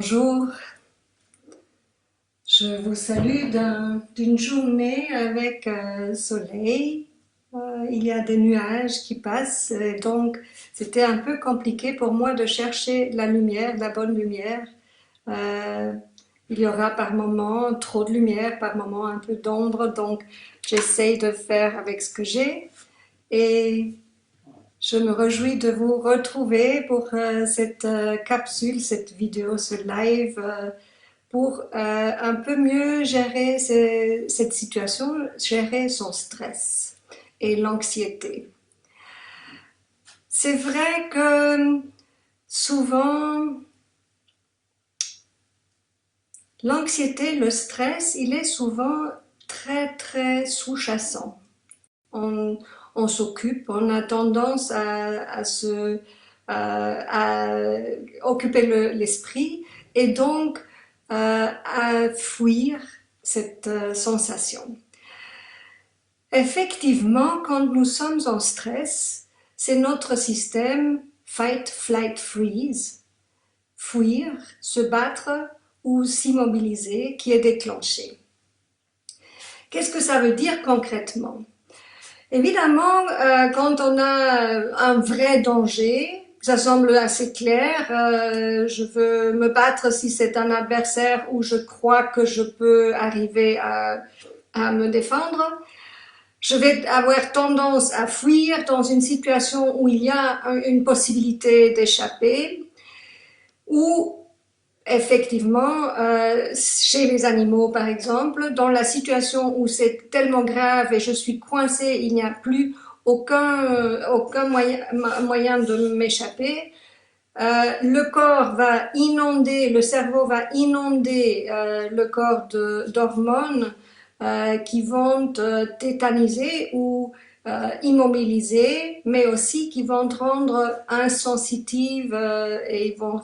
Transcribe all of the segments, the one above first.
Bonjour, je vous salue d'une journée avec soleil. Il y a des nuages qui passent, et donc c'était un peu compliqué pour moi de chercher la lumière, la bonne lumière. Euh, il y aura par moments trop de lumière, par moments un peu d'ombre, donc j'essaye de faire avec ce que j'ai. Et je me réjouis de vous retrouver pour cette capsule, cette vidéo, ce live, pour un peu mieux gérer cette situation, gérer son stress et l'anxiété. C'est vrai que souvent, l'anxiété, le stress, il est souvent très sous-jacent. On s'occupe, on a tendance à occuper l'esprit et donc à fuir cette sensation. Effectivement, quand nous sommes en stress, c'est notre système fight, flight, freeze, fuir, se battre ou s'immobiliser qui est déclenché. Qu'est-ce que ça veut dire concrètement? Évidemment, quand on a un vrai danger, ça semble assez clair, je veux me battre si c'est un adversaire où je crois que je peux arriver à me défendre. Je vais avoir tendance à fuir dans une situation où il y a une possibilité d'échapper, ou effectivement, chez les animaux par exemple, dans la situation où c'est tellement grave et je suis coincée, il n'y a plus aucun moyen de m'échapper, le corps va inonder, le cerveau va inonder le corps d'hormones qui vont tétaniser ou immobiliser, mais aussi qui vont te rendre insensitive et vont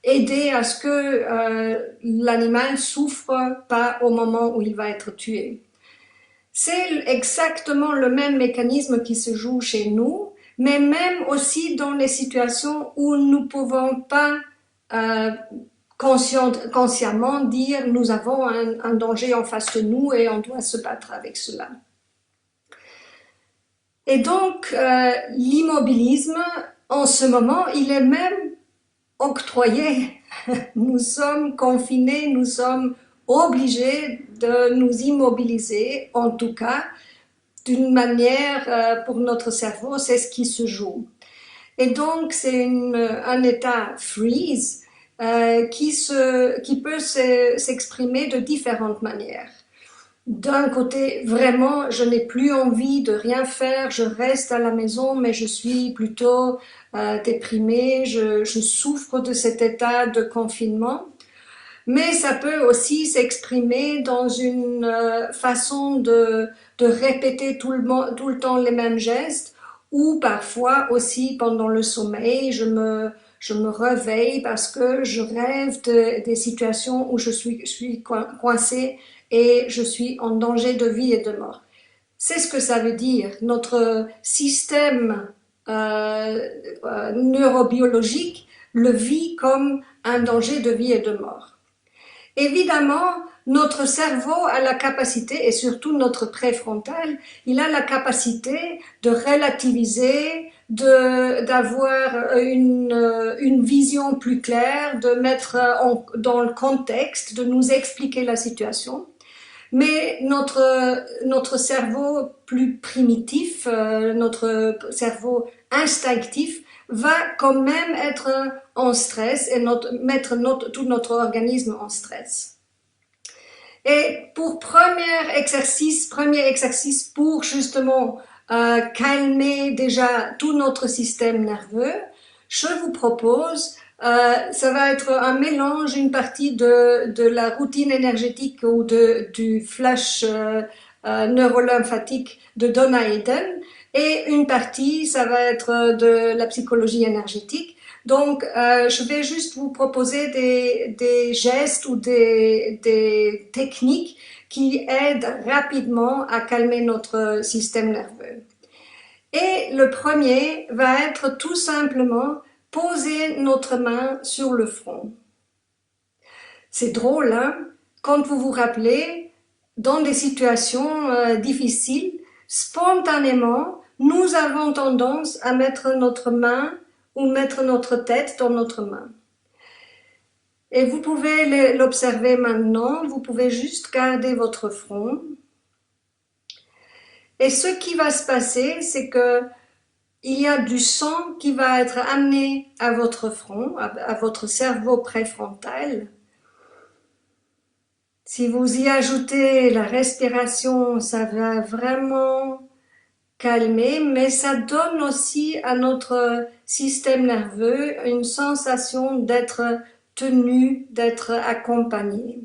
aider à ce que l'animal souffre pas au moment où il va être tué. C'est exactement le même mécanisme qui se joue chez nous, mais même aussi dans les situations où nous ne pouvons pas consciemment dire nous avons un danger en face de nous et on doit se battre avec cela. Et donc l'immobilisme en ce moment il est même octroyé. Nous sommes confinés, nous sommes obligés de nous immobiliser, en tout cas d'une manière pour notre cerveau, c'est ce qui se joue. Et donc c'est un état freeze qui peut s'exprimer de différentes manières. D'un côté, vraiment, je n'ai plus envie de rien faire, je reste à la maison, mais je suis plutôt déprimée, je souffre de cet état de confinement. Mais ça peut aussi s'exprimer dans une façon de répéter tout le temps les mêmes gestes, ou parfois aussi pendant le sommeil, je me réveille parce que je rêve des situations où je suis coincée et je suis en danger de vie et de mort. C'est ce que ça veut dire. Notre système neurobiologique le vit comme un danger de vie et de mort. Évidemment, notre cerveau a la capacité, et surtout notre préfrontal, il a la capacité de relativiser, d'avoir une vision plus claire, de mettre dans le contexte, de nous expliquer la situation. Mais notre cerveau plus primitif, notre cerveau instinctif, va quand même être en stress et mettre tout notre organisme en stress. Et pour premier exercice pour justement calmer déjà tout notre système nerveux, je vous propose, ça va être un mélange, une partie de la routine énergétique ou du flush neurolymphatique de Donna Eden, et une partie, ça va être de la psychologie énergétique. Donc, je vais juste vous proposer des gestes ou des techniques qui aident rapidement à calmer notre système nerveux. Et le premier va être tout simplement poser notre main sur le front. C'est drôle, hein? Quand vous vous rappelez, dans des situations difficiles, spontanément, nous avons tendance à mettre notre main ou mettre notre tête dans notre main. Et vous pouvez l'observer maintenant, vous pouvez juste garder votre front. Et ce qui va se passer, c'est que il y a du sang qui va être amené à votre front, à votre cerveau préfrontal. Si vous y ajoutez la respiration, ça va vraiment calmer, mais ça donne aussi à notre système nerveux une sensation d'être tenu, d'être accompagné.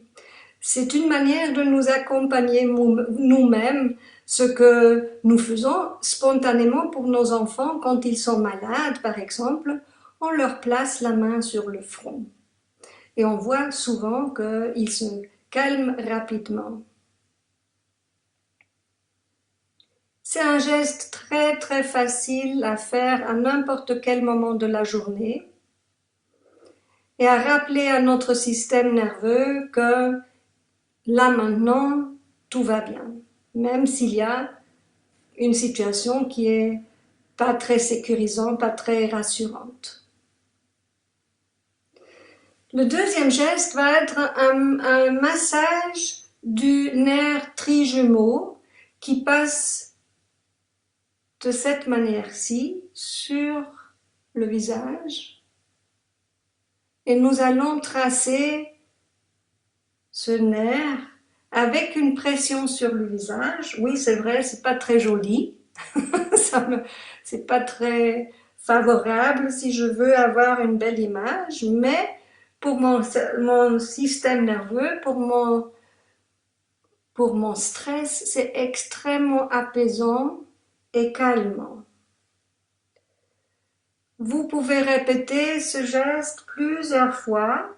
C'est une manière de nous accompagner nous-mêmes, ce que nous faisons spontanément pour nos enfants quand ils sont malades, par exemple, on leur place la main sur le front. Et on voit souvent qu'ils se calment rapidement. C'est un geste très très facile à faire à n'importe quel moment de la journée et à rappeler à notre système nerveux que là maintenant tout va bien, même s'il y a une situation qui est pas très sécurisante, pas très rassurante. Le deuxième geste va être un massage du nerf trijumeau qui passe de cette manière-ci sur le visage et nous allons tracer ce nerf avec une pression sur le visage. Oui, c'est vrai, c'est pas très joli, c'est pas très favorable si je veux avoir une belle image, mais pour mon système nerveux, pour mon stress, c'est extrêmement apaisant et calmant. Vous pouvez répéter ce geste plusieurs fois.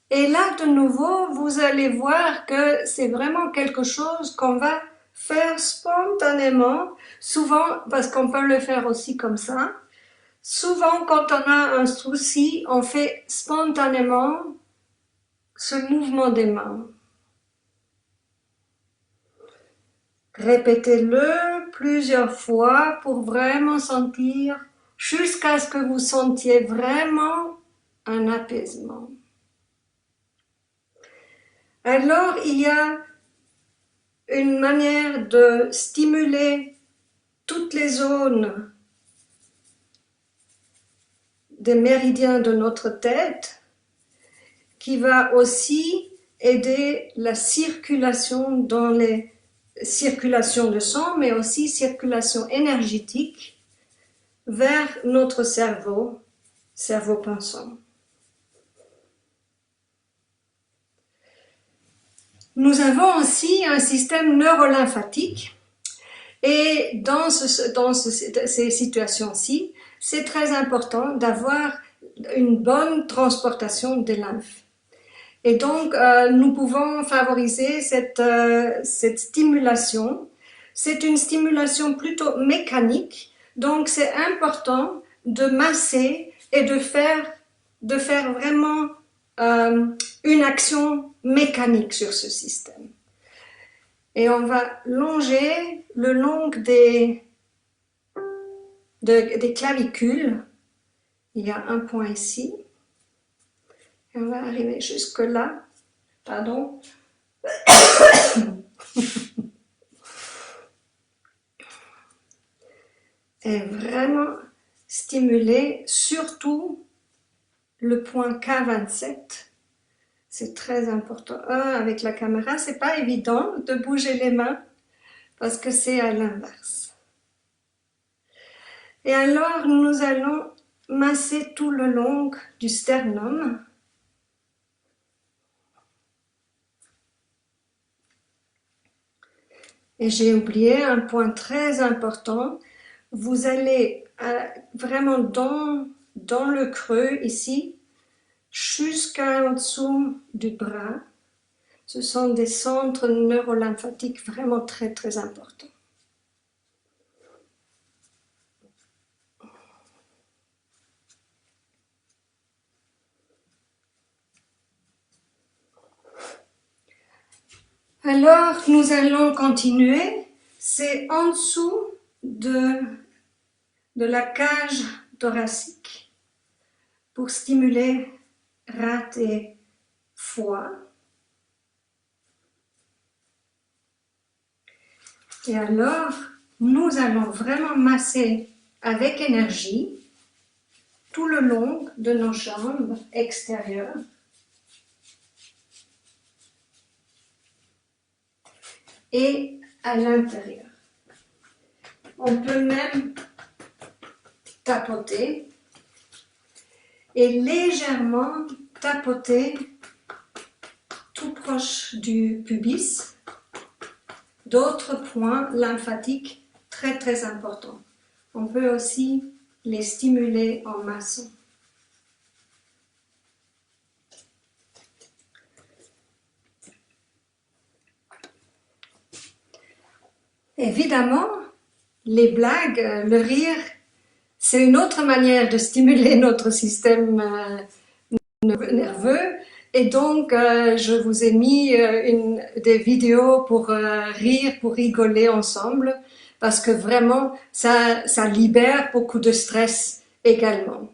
Et là, de nouveau, vous allez voir que c'est vraiment quelque chose qu'on va faire spontanément, souvent, parce qu'on peut le faire aussi comme ça. Souvent, quand on a un souci, on fait spontanément ce mouvement des mains. Répétez-le plusieurs fois pour vraiment sentir, jusqu'à ce que vous sentiez vraiment un apaisement. Alors, il y a une manière de stimuler toutes les zones des méridiens de notre tête qui va aussi aider la circulation dans les circulations de sang, mais aussi circulation énergétique vers notre cerveau pensant. Nous avons aussi un système neurolymphatique et dans ces situations-ci, c'est très important d'avoir une bonne transportation des lymphes. Et donc, nous pouvons favoriser cette stimulation. C'est une stimulation plutôt mécanique, donc c'est important de masser et de faire vraiment une action mécanique sur ce système. Et on va longer le long des clavicules. Il y a un point ici. Et on va arriver jusque là. Pardon. Et vraiment stimuler surtout le point K27. C'est très important. Avec la caméra, c'est pas évident de bouger les mains parce que c'est à l'inverse. Et alors, nous allons masser tout le long du sternum. Et j'ai oublié un point très important. Vous allez vraiment dans le creux ici, jusqu'en dessous du bras. Ce sont des centres neurolymphatiques vraiment très très importants. Alors, nous allons continuer. C'est en dessous de la cage thoracique pour stimuler rate et foie. Et alors, nous allons vraiment masser avec énergie tout le long de nos jambes extérieures. Et à l'intérieur. On peut même tapoter et légèrement tapoter tout proche du pubis, d'autres points lymphatiques très importants. On peut aussi les stimuler en massant. Évidemment, les blagues, le rire, c'est une autre manière de stimuler notre système nerveux. Et donc, je vous ai mis des vidéos pour rire, pour rigoler ensemble, parce que vraiment, ça libère beaucoup de stress également.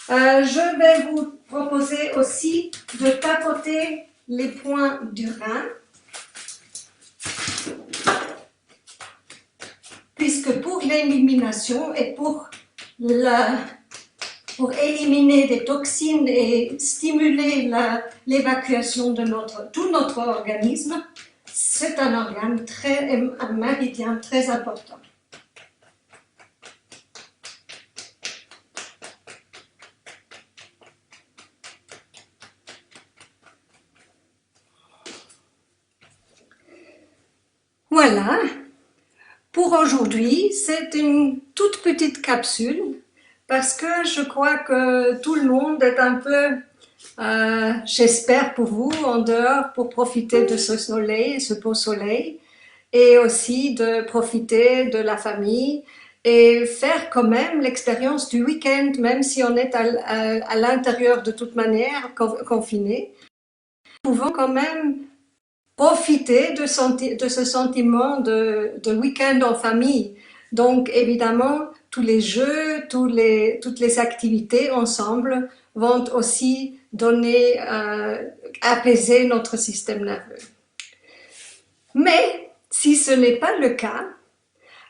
Je vais vous proposer aussi de tapoter les points du rein, puisque pour l'élimination et pour éliminer des toxines et stimuler l'évacuation de tout notre organisme, c'est un organe un méridien très important. Voilà. Pour aujourd'hui, c'est une toute petite capsule parce que je crois que tout le monde est un peu, j'espère pour vous, en dehors pour profiter de ce soleil, ce beau soleil, et aussi de profiter de la famille et faire quand même l'expérience du week-end, même si on est à l'intérieur de toute manière, confiné. Nous pouvons quand même profiter de ce sentiment de week-end en famille. Donc évidemment, tous les jeux, toutes les activités ensemble vont aussi donner, apaiser notre système nerveux. Mais si ce n'est pas le cas,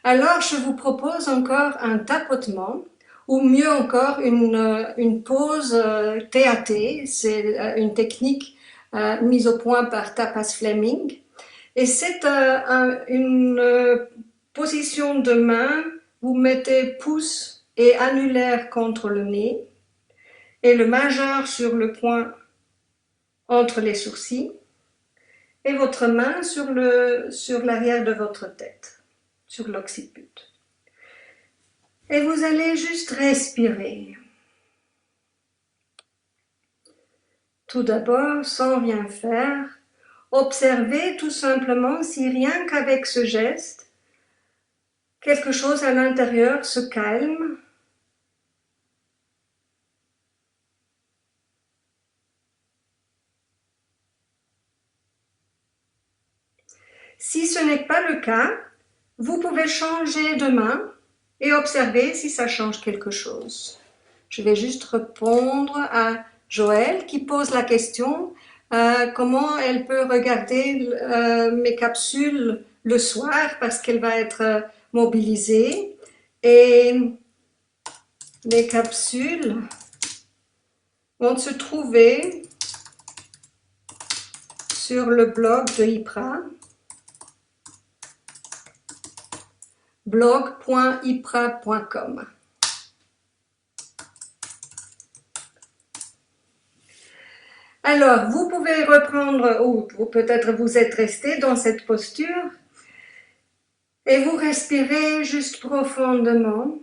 alors je vous propose encore un tapotement, ou mieux encore une pause TAT, c'est une technique mise au point par Tapas Fleming. Et c'est une position de main, vous mettez pouce et annulaire contre le nez, et le majeur sur le point entre les sourcils, et votre main sur l'arrière de votre tête, sur l'occiput. Et vous allez juste respirer. Tout d'abord, sans rien faire, observez tout simplement si rien qu'avec ce geste, quelque chose à l'intérieur se calme. Si ce n'est pas le cas, vous pouvez changer de main et observer si ça change quelque chose. Je vais juste répondre à Joël qui pose la question comment elle peut regarder mes capsules le soir parce qu'elle va être mobilisée. Et les capsules vont se trouver sur le blog de IPRA, blog.ipra.com. Alors, vous pouvez reprendre, ou peut-être vous êtes resté dans cette posture, et vous respirez juste profondément.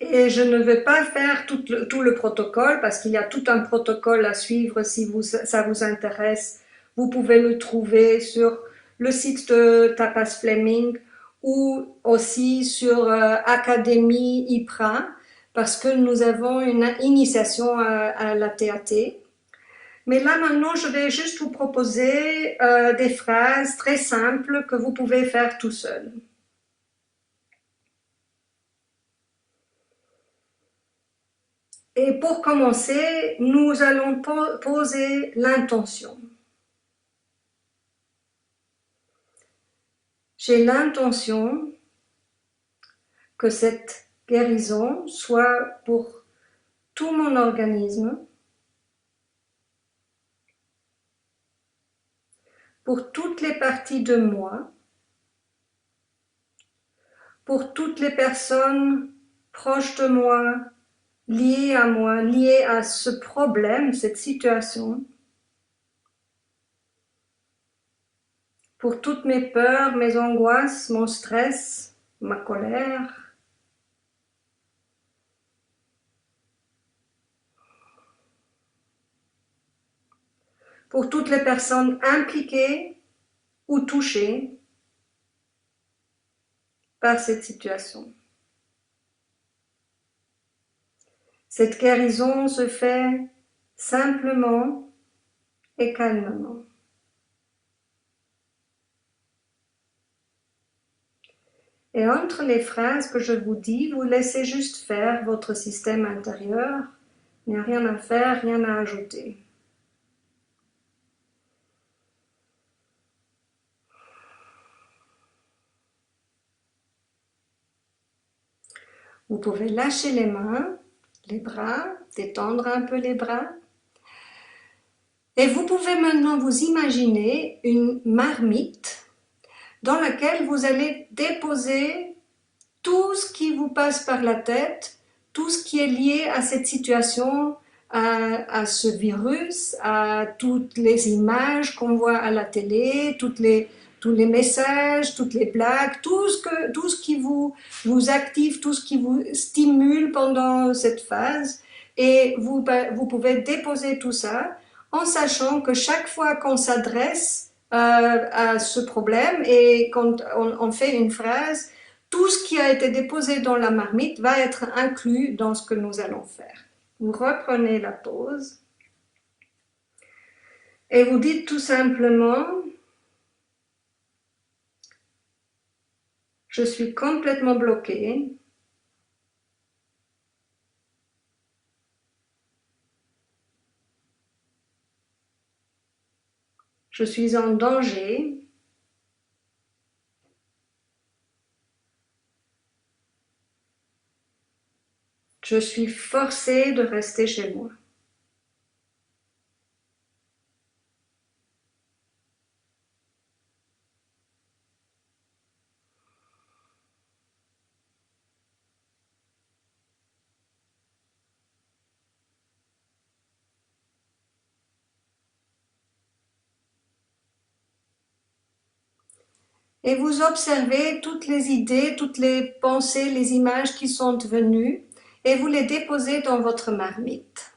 Et je ne vais pas faire tout le protocole parce qu'il y a tout un protocole à suivre si ça vous intéresse. Vous pouvez le trouver sur le site de Tapas Fleming ou aussi sur Académie IPRA parce que nous avons une initiation à la TAT. Mais là maintenant, je vais juste vous proposer des phrases très simples que vous pouvez faire tout seul. Et pour commencer, nous allons poser l'intention. J'ai l'intention que cette guérison soit pour tout mon organisme, pour toutes les parties de moi, pour toutes les personnes proches de moi, liées à ce problème, cette situation, pour toutes mes peurs, mes angoisses, mon stress, ma colère. Pour toutes les personnes impliquées ou touchées par cette situation. Cette guérison se fait simplement et calmement. Et entre les phrases que je vous dis, vous laissez juste faire votre système intérieur. Il n'y a rien à faire, rien à ajouter. Vous pouvez lâcher les mains, les bras, détendre un peu les bras. Et vous pouvez maintenant vous imaginer une marmite dans laquelle vous allez déposer tout ce qui vous passe par la tête, tout ce qui est lié à cette situation, à ce virus, à toutes les images qu'on voit à la télé, tous les messages, toutes les blagues, tout ce qui vous active, tout ce qui vous stimule pendant cette phase. Et vous pouvez déposer tout ça en sachant que chaque fois qu'on s'adresse à ce problème et quand on fait une phrase, tout ce qui a été déposé dans la marmite va être inclus dans ce que nous allons faire. Vous reprenez la pause et vous dites tout simplement « Je suis complètement bloqué ». Je suis en danger. Je suis forcé de rester chez moi. Et vous observez toutes les idées, toutes les pensées, les images qui sont venues et vous les déposez dans votre marmite.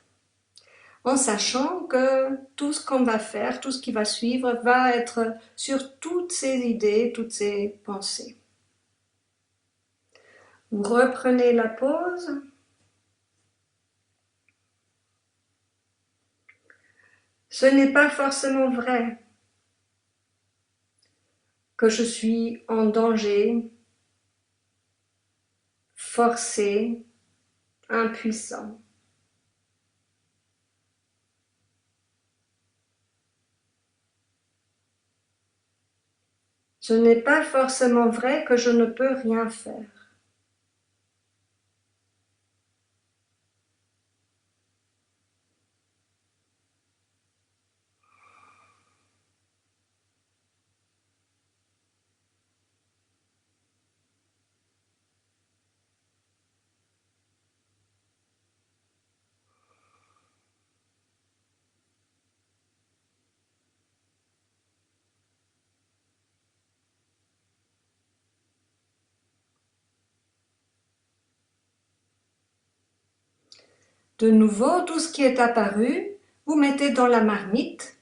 En sachant que tout ce qu'on va faire, tout ce qui va suivre, va être sur toutes ces idées, toutes ces pensées. Vous reprenez la pause. Ce n'est pas forcément vrai que je suis en danger, forcé, impuissant. Ce n'est pas forcément vrai que je ne peux rien faire. De nouveau, tout ce qui est apparu, vous mettez dans la marmite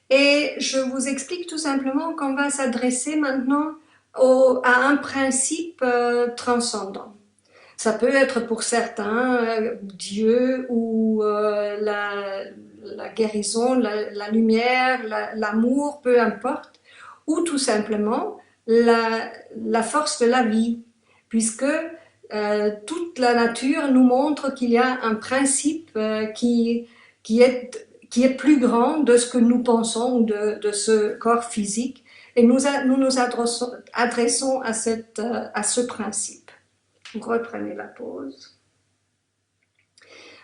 et je vous explique tout simplement qu'on va s'adresser maintenant à un principe transcendant. Ça peut être pour certains Dieu ou la guérison, la lumière, l'amour, peu importe, ou tout simplement la force de la vie, puisque toute la nature nous montre qu'il y a un principe qui est plus grand de ce que nous pensons de ce corps physique, et nous adressons à ce principe. Vous reprenez la pause.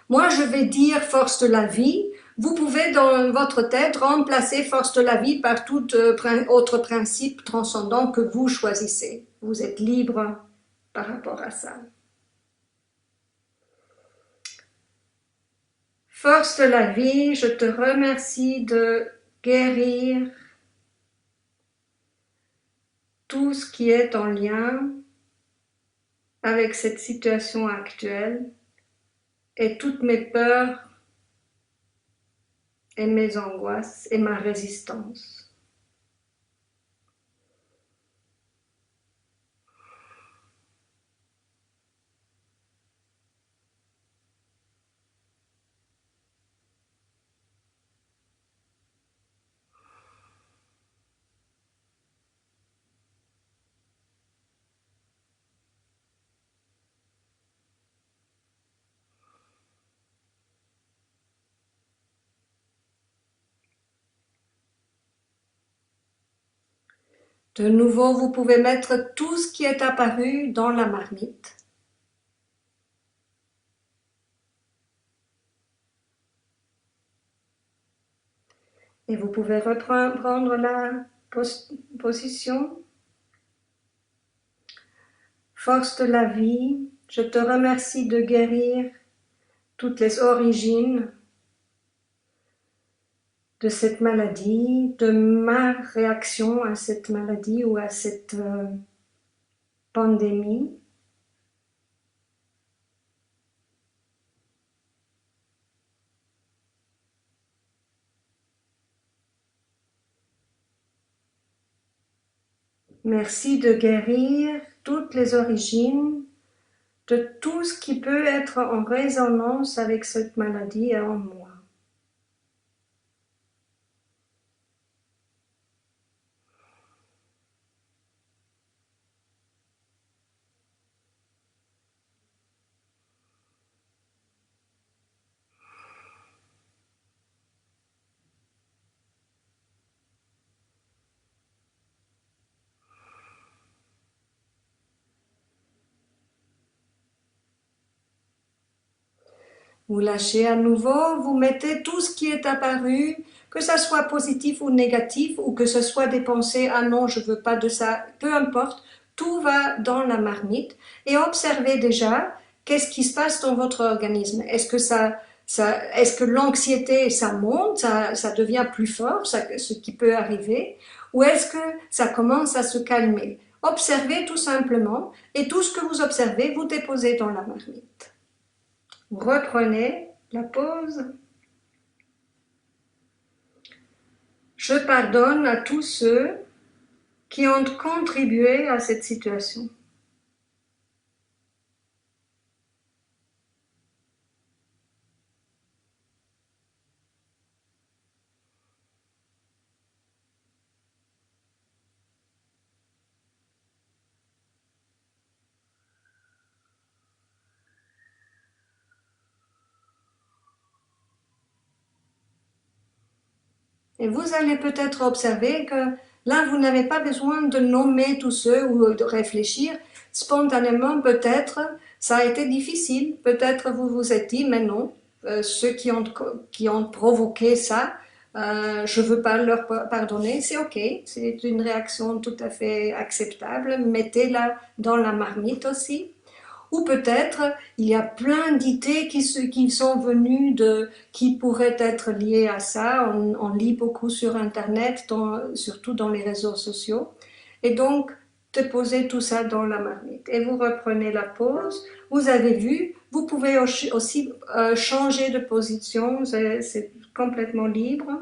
Moi, je vais dire force de la vie. Vous pouvez dans votre tête remplacer force de la vie par tout autre principe transcendant que vous choisissez. Vous êtes libre par rapport à ça. Force de la vie, je te remercie de guérir tout ce qui est en lien avec cette situation actuelle et toutes mes peurs et mes angoisses et ma résistance. De nouveau, vous pouvez mettre tout ce qui est apparu dans la marmite. Et vous pouvez reprendre la position. Force de la vie, je te remercie de guérir toutes les origines de cette maladie, de ma réaction à cette maladie ou à cette pandémie. Merci de guérir toutes les origines de tout ce qui peut être en résonance avec cette maladie en moi. Vous lâchez à nouveau, vous mettez tout ce qui est apparu, que ça soit positif ou négatif, ou que ce soit des pensées, ah non, je veux pas de ça, peu importe, tout va dans la marmite, et observez déjà qu'est-ce qui se passe dans votre organisme. Est-ce que est-ce que l'anxiété, ça monte, ça devient plus fort, ce qui peut arriver, ou est-ce que ça commence à se calmer? Observez tout simplement, et tout ce que vous observez, vous déposez dans la marmite. Reprenez la pause. Je pardonne à tous ceux qui ont contribué à cette situation. Et vous allez peut-être observer que là, vous n'avez pas besoin de nommer tous ceux ou de réfléchir. Spontanément, peut-être, ça a été difficile. Peut-être vous vous êtes dit, mais non, ceux qui ont provoqué ça, je ne veux pas leur pardonner. C'est OK, c'est une réaction tout à fait acceptable. Mettez-la dans la marmite aussi. Ou peut-être il y a plein d'idées qui sont venues qui pourraient être liées à ça. On lit beaucoup sur Internet, surtout dans les réseaux sociaux. Et donc, déposez tout ça dans la marmite. Et vous reprenez la pause. Vous avez vu, vous pouvez aussi changer de position, c'est complètement libre.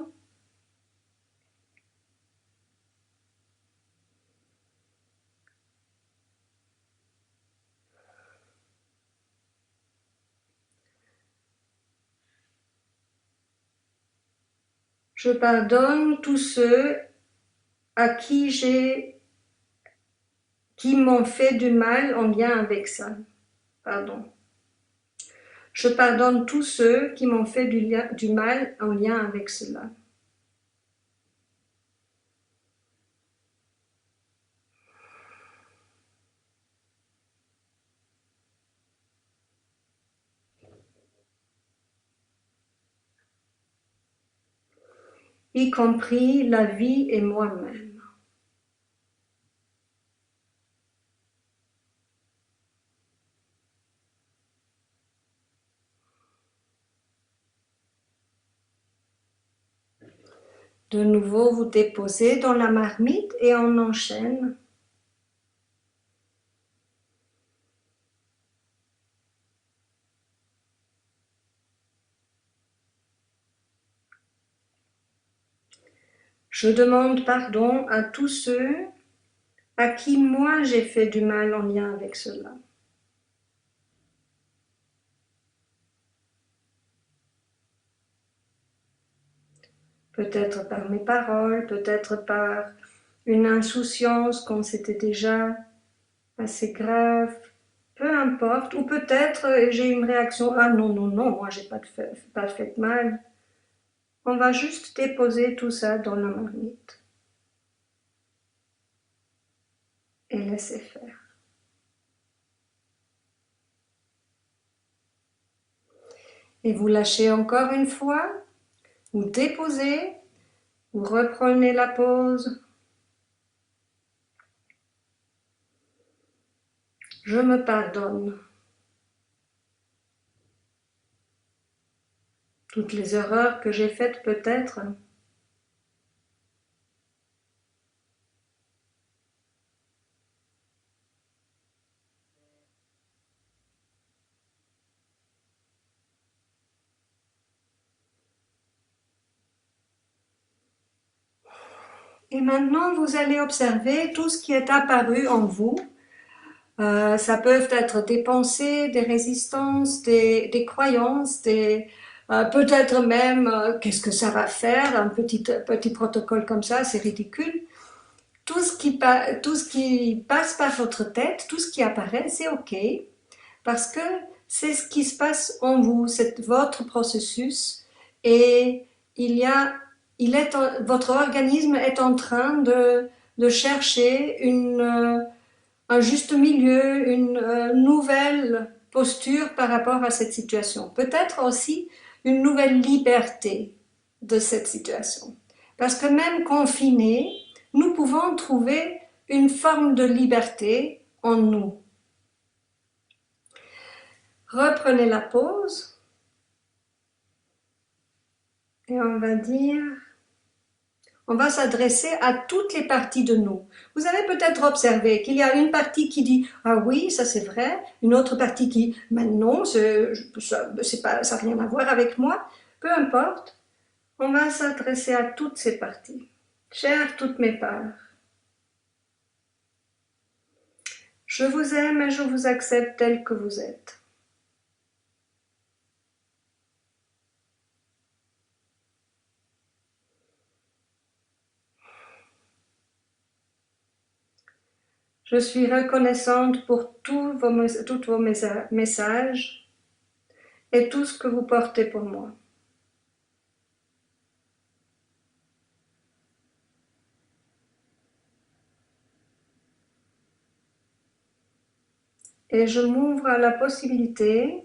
Je pardonne tous ceux à qui m'ont fait du mal en lien avec ça. Pardon. Je pardonne tous ceux qui m'ont fait du mal en lien avec cela. Y compris la vie et moi-même. De nouveau, vous déposez dans la marmite et on enchaîne. Je demande pardon à tous ceux à qui moi j'ai fait du mal en lien avec cela. Peut-être par mes paroles, peut-être par une insouciance quand c'était déjà assez grave, peu importe, ou peut-être j'ai une réaction, ah non, non, non, moi j'ai pas fait mal. On va juste déposer tout ça dans la marmite et laisser faire. Et vous lâchez encore une fois, vous déposez, vous reprenez la pause. Je me pardonne. Toutes les erreurs que j'ai faites peut-être. Et maintenant, vous allez observer tout ce qui est apparu en vous. Ça peuvent être des pensées, des résistances, des croyances, peut-être même qu'est-ce que ça va faire, un petit protocole comme ça, c'est ridicule. Tout ce qui passe par votre tête, tout ce qui apparaît, c'est OK, parce que c'est ce qui se passe en vous, c'est votre processus, et votre organisme est en train de chercher un juste milieu, une nouvelle posture par rapport à cette situation. Peut-être aussi une nouvelle liberté de cette situation. Parce que même confinés, nous pouvons trouver une forme de liberté en nous. Reprenez la pause et on va s'adresser à toutes les parties de nous. Vous avez peut-être observé qu'il y a une partie qui dit « Ah oui, ça c'est vrai », une autre partie qui « Mais non, ça n'a rien à voir avec moi ». Peu importe, on va s'adresser à toutes ces parties. Chères toutes mes parts, je vous aime et je vous accepte tel que vous êtes. Je suis reconnaissante pour tous vos messages et tout ce que vous portez pour moi. Et je m'ouvre à la possibilité,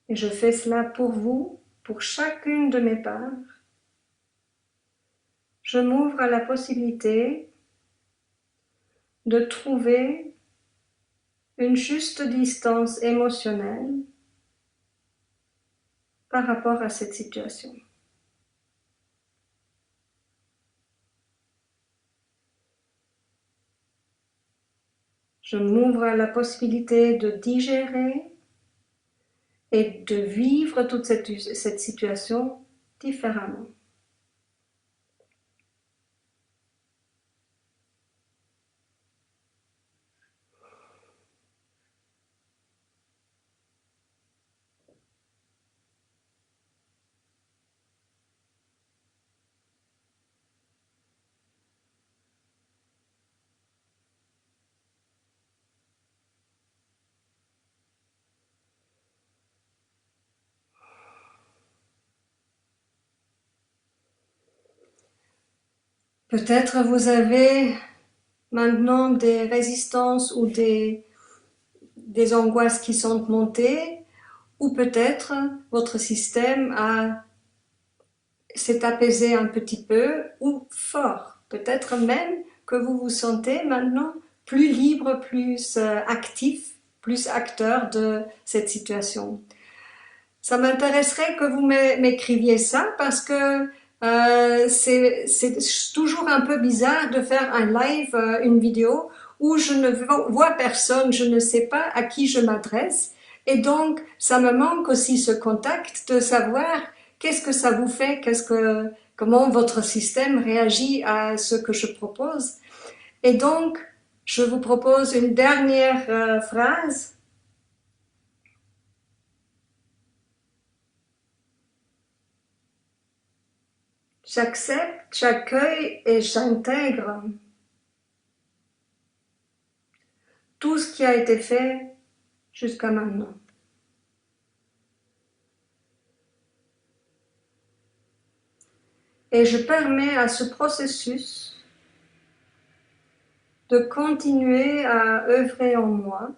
et je fais cela pour vous, pour chacune de mes parts. Je m'ouvre à la possibilité de trouver une juste distance émotionnelle par rapport à cette situation. Je m'ouvre à la possibilité de digérer et de vivre toute cette situation différemment. Peut-être vous avez maintenant des résistances ou des angoisses qui sont montées, ou peut-être votre système s'est apaisé un petit peu ou fort. Peut-être même que vous vous sentez maintenant plus libre, plus actif, plus acteur de cette situation. Ça m'intéresserait que vous m'écriviez ça parce que c'est toujours un peu bizarre de faire un live, une vidéo où je ne vois personne, je ne sais pas à qui je m'adresse et donc ça me manque aussi ce contact de savoir qu'est-ce que ça vous fait, comment votre système réagit à ce que je propose. Et donc je vous propose une dernière phrase. J'accepte, j'accueille et j'intègre tout ce qui a été fait jusqu'à maintenant. Et je permets à ce processus de continuer à œuvrer en moi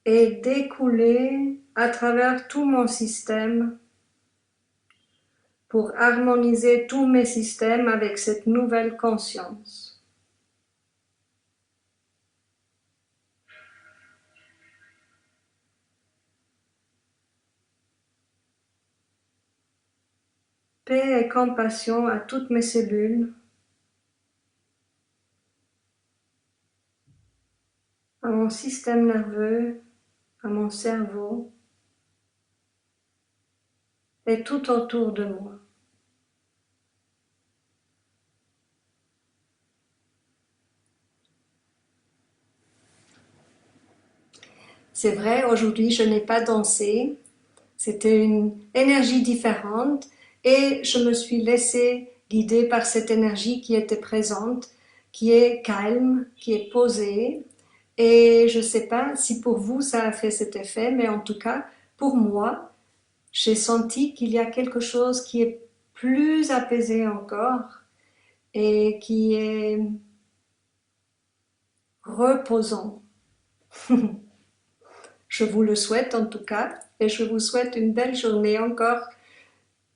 et d'écouler à travers tout mon système pour harmoniser tous mes systèmes avec cette nouvelle conscience. Paix et compassion à toutes mes cellules, à mon système nerveux, à mon cerveau et tout autour de moi. C'est vrai, aujourd'hui je n'ai pas dansé, c'était une énergie différente et je me suis laissée guider par cette énergie qui était présente, qui est calme, qui est posée. Et je ne sais pas si pour vous ça a fait cet effet, mais en tout cas, pour moi, j'ai senti qu'il y a quelque chose qui est plus apaisé encore et qui est reposant. Je vous le souhaite en tout cas et je vous souhaite une belle journée encore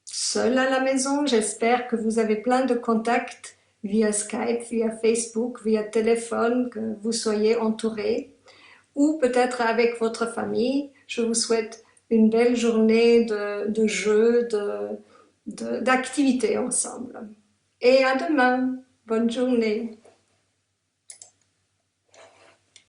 seul à la maison. J'espère que vous avez plein de contacts via Skype, via Facebook, via téléphone, que vous soyez entourés ou peut-être avec votre famille. Je vous souhaite une belle journée de jeux, d'activités ensemble. Et à demain. Bonne journée.